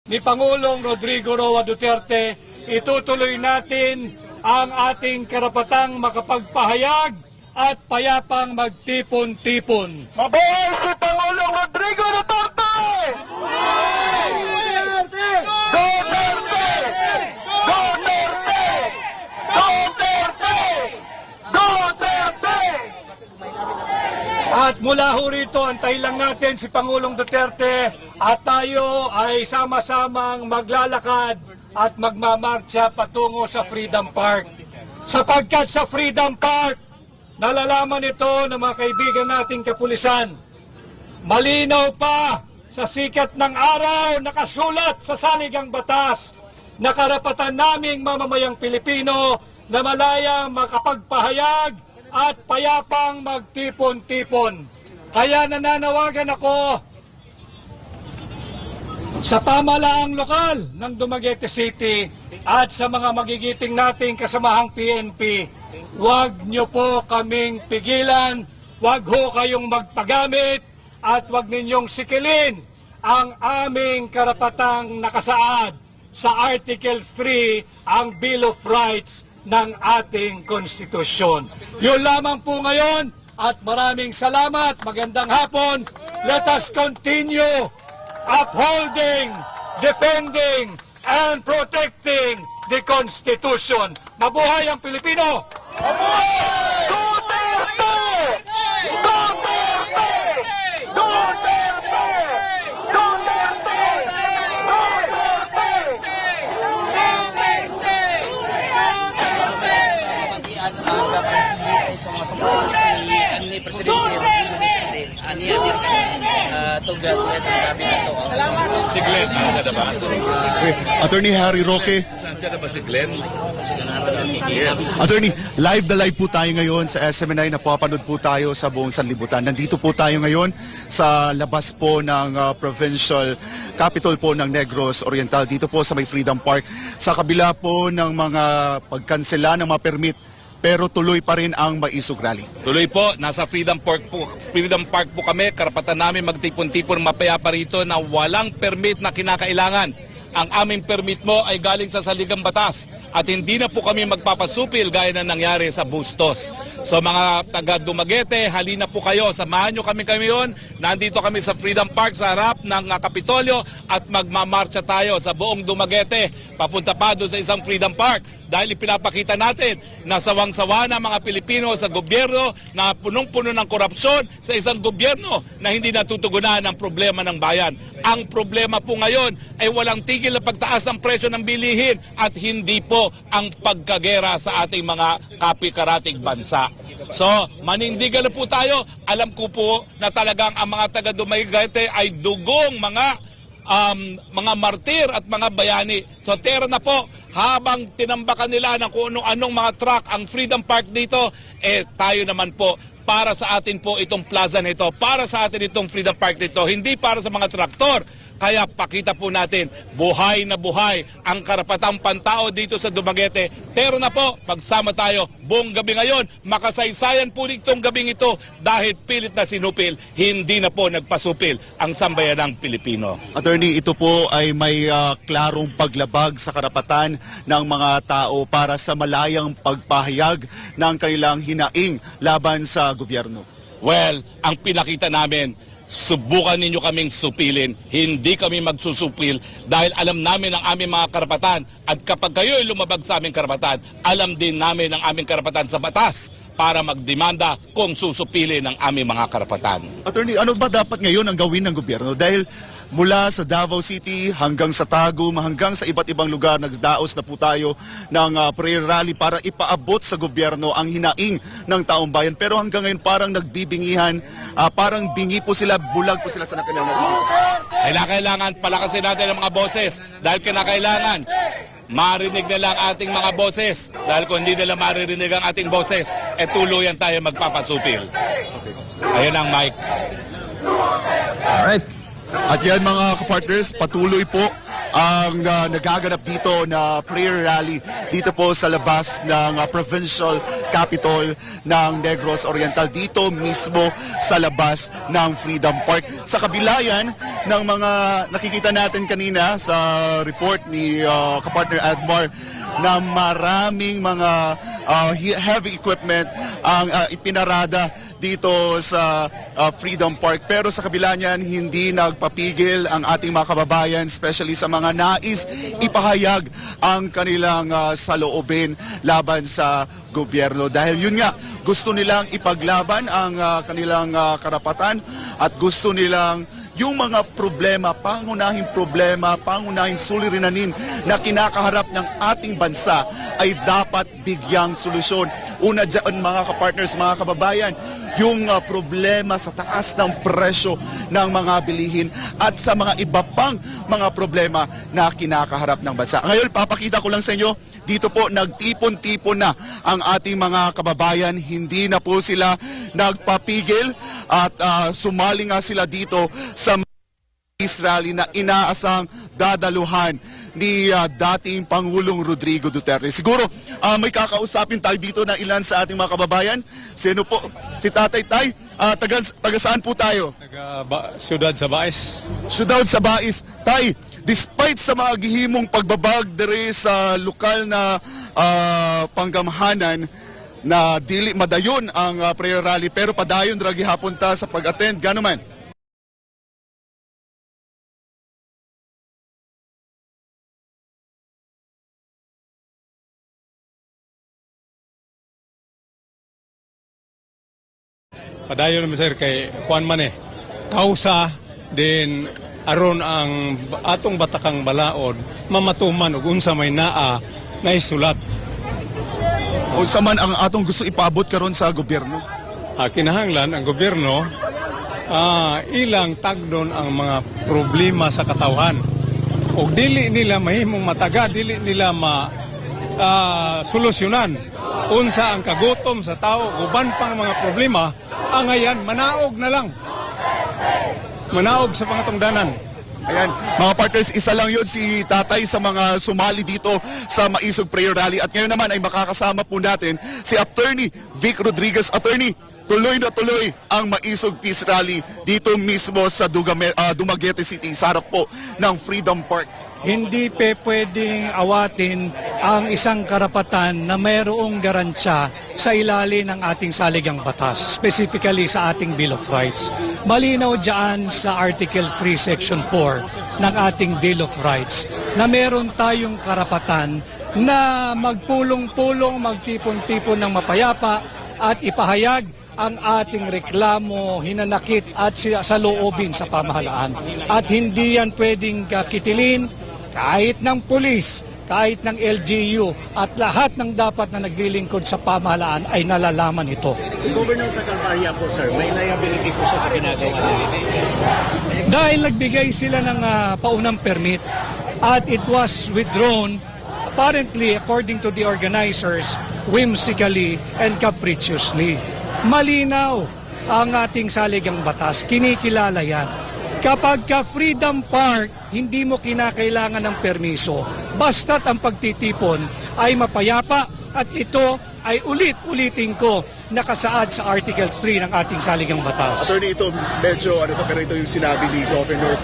ni Pangulong Rodrigo Roa Duterte, itutuloy natin ang ating karapatang makapagpahayag at payapang magtipon-tipon. Mabuhay si Pangulong Rodrigo Duterte! Duterte! Duterte! Duterte! Duterte! Duterte! At mula ho rito, antayin lang natin si Pangulong Duterte at tayo ay sama-samang maglalakad at magmamarcha patungo sa Freedom Park. Sapagkat sa Freedom Park, nalalaman ito ng mga kaibigan nating kapulisan. Malinaw pa sa sikat ng araw, nakasulat sa saligang batas na karapatan naming mamamayang Pilipino na malayang makapagpahayag at payapang magtipon-tipon. Kaya nananawagan ako sa pamalaang lokal ng Dumaguete City at sa mga magigiting nating kasamahang PNP, huwag niyo po kaming pigilan, huwag ho kayong magpagamit at huwag ninyong sikilin ang aming karapatang nakasaad sa Article 3, ang Bill of Rights ng ating konstitusyon. Yun lamang po ngayon at maraming salamat. Magandang hapon. Let us continue upholding, defending, and protecting the Constitution. Mabuhay ang Pilipino! Mabuhay! Duterte! Duterte! Duterte! Duterte! Sa mga sampung ni Presidente ani tugas ulit ng kabinet ito. Si Glenn, nandiyan na ba? Attorney Harry Roque. Nandiyan na ba si Glenn? Attorney, live na live po tayo ngayon sa SMNI. Napapanood po tayo sa buong sanlibutan. Nandito po tayo ngayon sa labas po ng provincial capital po ng Negros Oriental. Dito po sa may Freedom Park. Sa kabila po ng mga pagkansela ng mga permit, pero tuloy pa rin ang Maisog Rally. Tuloy po, nasa Freedom Park po kami. Karapatan namin magtipon-tipon mapayapa rito na walang permit na kinakailangan. Ang aming permit mo ay galing sa saligang batas at hindi na po kami magpapasupil gaya na nangyari sa Bustos. So mga taga Dumaguete, halina po kayo, samahan nyo kami ngayon. Nandito kami sa Freedom Park sa harap ng Kapitolyo at magmamarcha tayo sa buong Dumaguete papunta pa doon sa isang Freedom Park. Dahil ipinapakita natin na sawang-sawa na mga Pilipino sa gobyerno na punong-puno ng korupsyon sa isang gobyerno na hindi natutugunan ang problema ng bayan. Ang problema po ngayon ay walang tigil na pagtaas ng presyo ng bilihin at hindi po ang pagkagera sa ating mga kapikarating bansa. So, manindigan na po tayo. Alam ko po na talagang ang mga taga Dumaguete ay dugong mga martir at mga bayani. So tera na po, habang tinambakan nila ng kung anong mga truck ang Freedom Park dito, tayo naman po, para sa atin po itong plaza nito, para sa atin itong Freedom Park nito, hindi para sa mga traktor. Kaya pakita po natin, buhay na buhay ang karapatang pantao dito sa Dumaguete. Pero na po, pagsama tayo buong gabi ngayon, makasaysayan po itong gabing ito dahil pilit na sinupil, hindi na po nagpasupil ang sambayanang Pilipino. Attorney, ito po ay may klarong paglabag sa karapatan ng mga tao para sa malayang pagpahayag ng kanilang hinaing laban sa gobyerno. Well, ang pinakita namin, subukan ninyo kaming supilin. Hindi kami magsusupil dahil alam namin ang aming mga karapatan. At kapag kayo ay lumabag sa aming karapatan, alam din namin ang aming karapatan sa batas para magdemanda kung susupilin ang aming mga karapatan. Attorney, ano ba dapat ngayon ang gawin ng gobyerno? Dahil mula sa Davao City hanggang sa Tagum, hanggang sa iba't ibang lugar, nagdaos na po tayo ng prayer rally para ipaabot sa gobyerno ang hinaing ng taong bayan. Pero hanggang ngayon parang nagbibingihan, parang bingi po sila, bulag po sila sa kanilang Kailangan palakasin natin ang mga boses dahil kinakailangan marinig nila ang ating mga boses. Dahil kung hindi nila maririnig ang ating boses, tuluyan tayo magpapasupil. Ayan ang mic. Alright. At yan mga kapartners, patuloy po ang nagaganap dito na prayer rally dito po sa labas ng provincial Capitol ng Negros Oriental dito mismo sa labas ng Freedom Park. Sa kabila yan ng mga nakikita natin kanina sa report ni kapartner Admar na maraming mga heavy equipment ang ipinarada dito sa Freedom Park. Pero sa kabila niyan, hindi nagpapigil ang ating mga kababayan, especially sa mga nais ipahayag ang kanilang saloobin laban sa gobyerno. Dahil yun nga, gusto nilang ipaglaban ang kanilang karapatan at gusto nilang yung mga problema, pangunahing suliranin na kinakaharap ng ating bansa ay dapat bigyang solusyon. Una dyan mga kapartners, mga kababayan, yung problema sa taas ng presyo ng mga bilihin at sa mga iba pang mga problema na kinakaharap ng bansa. Ngayon, papakita ko lang sa inyo, dito po nagtipon-tipon na ang ating mga kababayan. Hindi na po sila nagpapigil at sumali nga sila dito sa peace rally na inaasang dadaluhan ni dating Pangulong Rodrigo Duterte. Siguro may kakausapin tayo dito na ilan sa ating mga kababayan. Sino po? Si Tatay Tay. Taga saan po tayo? Siyudad sa Bais. Siyudad sa Bais. Tay, despite sa mga gihimong pagbabag dere sa lokal na panggamhanan na dili madayon ang prayer rally pero padayon ra gihapon ta sa pag-attend, gano man? Padayon naman sir kay Juan man kausa din aron ang atong batakang balaod mamatuman ug unsa may naa na isulat. Unsa man ang atong gusto ipaabot karon sa gobyerno? Kinahanglan ang gobyerno ilang tagdon ang mga problema sa katawhan. O dili nila mahimong mataga, dili nila solusyonan unsa ang kagutom sa tao, uban pang mga problema, angayan manaog na lang. Manaog sa pangatungdanan. Ayan, mga partners, isa lang yun si Tatay sa mga sumali dito sa Maisog Prayer Rally. At ngayon naman ay makakasama po natin si Attorney Vic Rodriguez. Attorney, tuloy na tuloy ang Maisog Peace Rally dito mismo sa Dumaguete City, sa harap po ng Freedom Park. Hindi pwedeng awatin ang isang karapatan na mayroong garansya sa ilalim ng ating saligang batas, specifically sa ating Bill of Rights. Malinaw dyan sa Article 3, Section 4 ng ating Bill of Rights na meron tayong karapatan na magpulong-pulong, magtipon-tipon ng mapayapa at ipahayag ang ating reklamo, hinanakit at saloobin sa pamahalaan. At hindi yan pwedeng kitilin kahit ng pulis, kahit ng LGU at lahat ng dapat na naglilingkod sa pamahalaan ay nalalaman ito. Si Governor sa Calvaria po sir, may liability po siya sa ginagawa. Dahil nagbigay sila ng paunang permit at it was withdrawn apparently according to the organizers whimsically and capriciously. Malinaw ang ating saligang batas, kinikilala yan. Kapag ka Freedom Park, hindi mo kinakailangan ng permiso. Basta't ang pagtitipon ay mapayapa at ito ay ulit-ulitin ko nakasaad sa Article 3 ng ating saligang batas. Attorney, ito medyo pero ito yung sinabi ni Governor.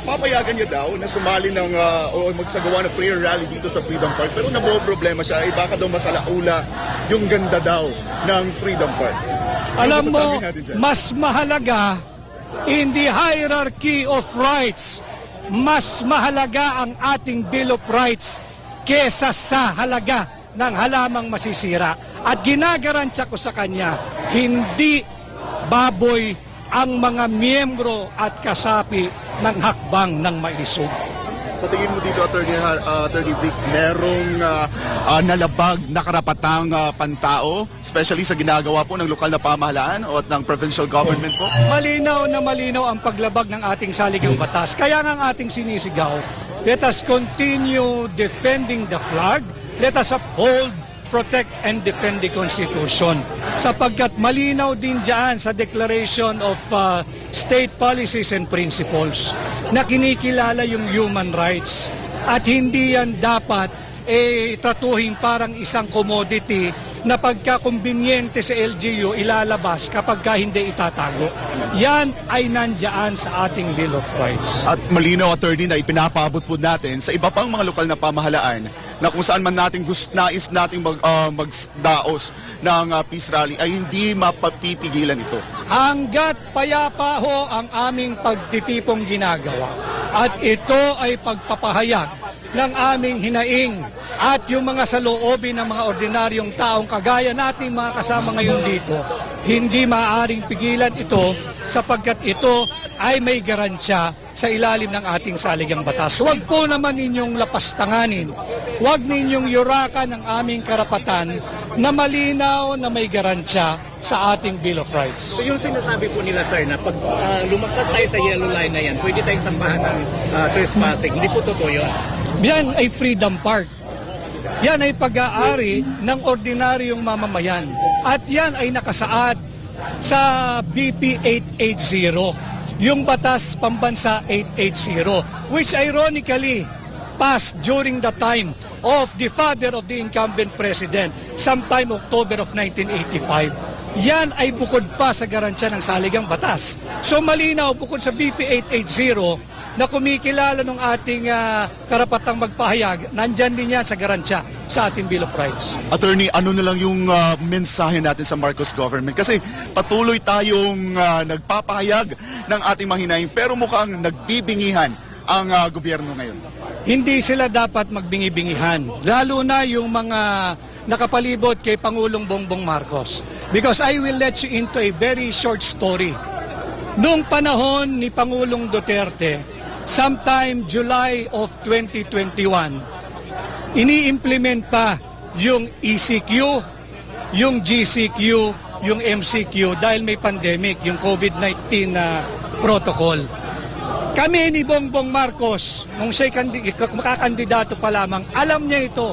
Papayagan niya daw na sumali ng o magsagawa ng prayer rally dito sa Freedom Park, pero problema siya ay baka daw masalaula yung ganda daw ng Freedom Park. Alam mo, mas mahalaga in the hierarchy of rights, mas mahalaga ang ating Bill of Rights kesa sa halaga ng halamang masisira. At ginagarantiya ko sa kanya, hindi baboy ang mga miyembro at kasapi ng hakbang ng maisog. Sa tingin mo dito, Attorney Vic, merong nalabag na karapatang pantao, especially sa ginagawa po ng lokal na pamahalaan o ng provincial government po? Malinaw na malinaw ang paglabag ng ating saligang batas. Kaya nga ang ating sinisigaw, let us continue defending the flag, let us uphold, protect and defend the Constitution. Sapagkat malinaw din dyan sa Declaration of State Policies and Principles na kinikilala yung human rights. At hindi yan dapat tratuhin parang isang commodity na pagkakumbinyente sa LGU ilalabas kapag ka hindi itatago. Yan ay nandyan sa ating Bill of Rights. At malinaw, attorney, na ipinapaabot po natin sa iba pang mga lokal na pamahalaan na kung saan man natin nais nating magdaos ng peace rally ay hindi mapapipigilan ito. Hanggat payapa ho ang aming pagtitipong ginagawa at ito ay pagpapahayag ng aming hinaing at yung mga saloobin ng mga ordinaryong taong kagaya nating mga kasama ngayon dito, hindi maaaring pigilan ito sapagkat ito ay may garansya sa ilalim ng ating saligang batas. Huwag po naman ninyong lapastanganin, huwag ninyong yurakan ang aming karapatan na malinaw na may garansya sa ating Bill of Rights. So yung sinasabi po nila sir na pag lumagpas tayo sa yellow line na yan, pwede tayong sambahan ng trespassing. Hindi po totoo yun. Yan ay Freedom Park. Yan ay pag-aari ng ordinaryong mamamayan. At yan ay nakasaad sa BP 880, yung Batas Pambansa 880, which ironically passed during the time of the father of the incumbent president, sometime October of 1985. Yan ay bukod pa sa garansya ng saligang batas. So malinaw, bukod sa BP 880 na kumikilala ng ating karapatang magpahayag, nandyan din yan sa garansya sa ating Bill of Rights. Attorney, ano na lang yung mensahe natin sa Marcos government? Kasi patuloy tayong nagpapahayag ng ating mahinaing pero mukhang nagbibingihan ang gobyerno ngayon. Hindi sila dapat magbingi-bingihan, lalo na yung mga nakapalibot kay Pangulong Bongbong Marcos. Because I will let you into a very short story. Noong panahon ni Pangulong Duterte, sometime July of 2021, ini-implement pa yung ECQ, yung GCQ, yung MCQ dahil may pandemic, yung COVID-19 na protocol. Kami ni Bongbong Marcos, nung siya'y makakandidato pa lamang, alam niya ito.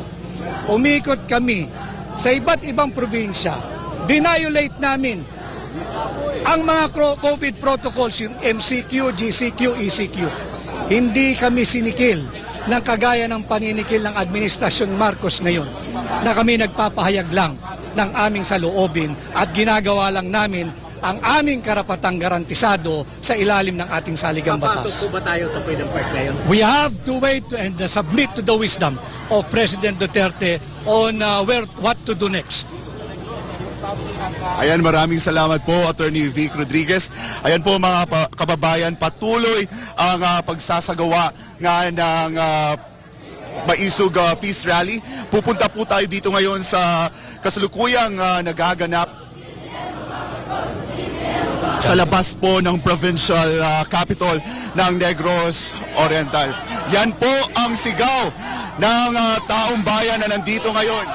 Umikot kami sa iba't ibang probinsya. Vinolate namin ang mga COVID protocols, yung MCQ, GCQ, ECQ. Hindi kami sinikil ng kagaya ng paninikil ng Administrasyon Marcos ngayon na kami nagpapahayag lang ng aming saloobin at ginagawa lang namin ang aming karapatang garantisado sa ilalim ng ating saligang batas. Papasok po ba tayo sa Freedom Park ngayon? We have to wait and submit to the wisdom of President Duterte on what to do next. Ayan, maraming salamat po, Attorney Vic Rodriguez. Ayan po mga kababayan, patuloy ang pagsasagawa nga ng Maisog Peace Rally. Pupunta po tayo dito ngayon sa kasalukuyang nagaganap sa labas po ng provincial capital ng Negros Oriental. Yan po ang sigaw ng taong bayan na nandito ngayon.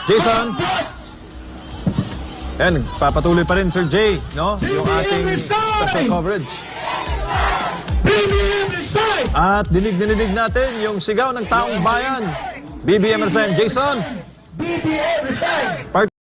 Jason! Yan, papatuloy pa rin Sir Jay, no? Yung ating special coverage. At dinig natin yung sigaw ng taong bayan. BBM Resign. Jason! BBM Resign!